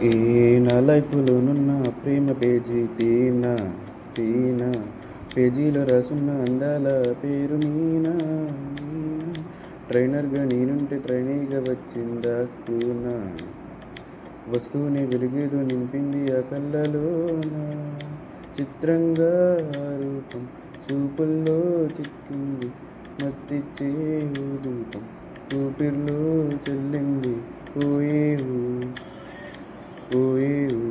ఏ నా లైఫ్లోనున్న ప్రేమ పేజీ తీనా తీనా పేజీలో రాసున్న అందాల పేరు మీనా మీనా ట్రైనర్గా నేనుంటే ట్రైనీగా వచ్చిందా కూనా వస్తూనే వెలుగేదో నింపింది ఆ కళ్ళలోన చిత్రంగా ఆ రూపం చూపుల్లో చిక్కింది మత్తిచ్చే ఊదూపం ఊపిర్లో చెల్లింది ఓయే ఓయేవు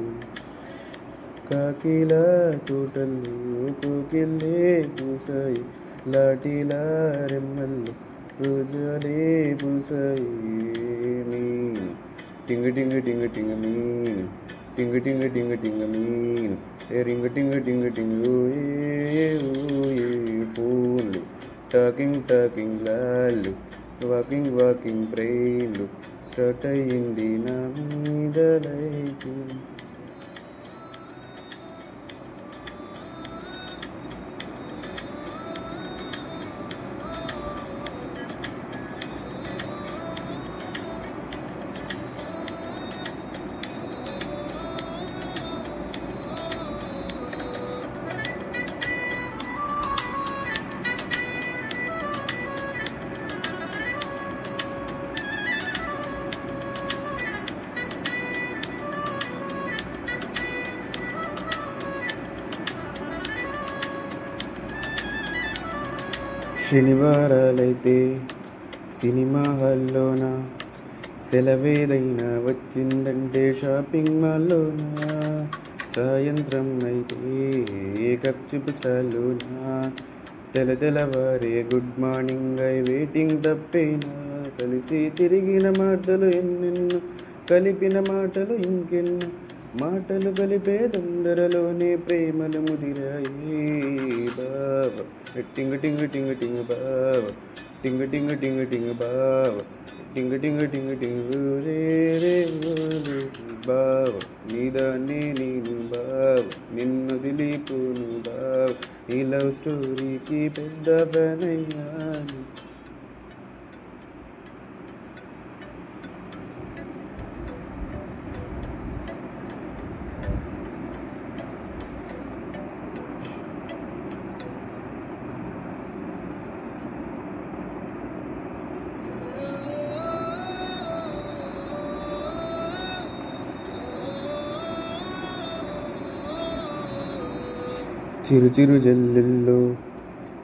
కాకిలా తోటల్లో కోకిల్లే పూసాయి లాటిలా రెమ్మల్లో రోజాలే పూసాయి మీను టింగ టింగ టింగ టింగ మీను టింగ టింగ టింగ టింగ మీను రింగ టింగ టింగ టింగ ఓయే ఓయే ఫోన్లు టాకింగ్ టాకింగ్ లాళ్ళు వాకింగ్ వాకింగ్ బ్రెయిన్లు స్టార్ట్ అయ్యింది నా మీద లైఫ్. శనివారాలైతే సినిమా హాల్లోన సెలవేదైనా వచ్చిందంటే షాపింగ్ మాల్లోన సాయంత్రం అయితే కప్చిప్ స్టాల్లోన తెల్లవారే గుడ్ మార్నింగ్ ఐ వెయిటింగ్ తప్పైనా కలిసి తిరిగిన మాటలు ఎన్నెన్నో కలిపిన మాటలు ఇంకెన్నో మాటలు కలిపే తొందరలోనే ప్రేమలు ముదిరాయి బావ టింగ టింగ టింగ టింగ బావ టింగ టింగ టింగ టింగ బావ టింగ టింగ టింగ టింగ రే రే రే బావ నీదాన్ని నేను బావ నిన్ను దిలీపును బావ ఈ లవ్ స్టోరీకి పెద్ద ఫ్యాన్ అయ్యాను. చిరు చిరు జల్లుల్లో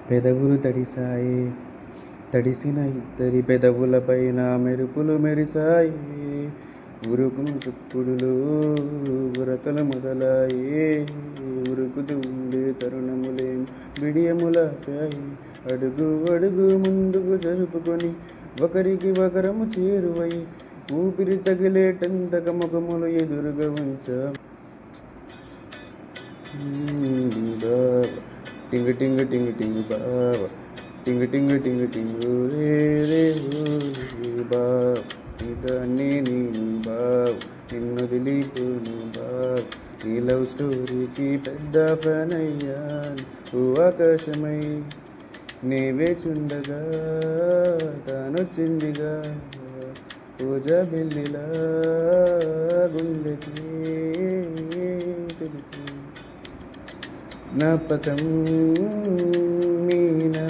పెదవులు తడిసాయి తడిసిన ఇద్దరి పెదవులపైన మెరుపులు మెరిసాయి ఉరుకుం చుక్కుడులు ఉరకలు మొదలాయి ఉరుకుతూ ఉండే తరుణములేం బిడియములాపాయి అడుగు అడుగు ముందుకు జరుపుకొని ఒకరికి ఒకరము చేరువై ఊపిరి తగిలేటంతక ముఖములు ఎదురుగా ఉంచా టింగ టింగ టింగ టింగ బావ టింగ టింగ టింగ టింగ రే రే బావ ఇదాన్ని నేను బావ నిన్ను దిలీపును బావ ఈ లవ్ స్టోరీకి పెద్ద ఫ్యాన్ అయ్యాను. ఓ ఆకాశమై నీవే చుండగా తానొచ్చిందిగా పూజా బిల్లిలా గుండెకి తెలుసు జ్ఞాపకం మీనా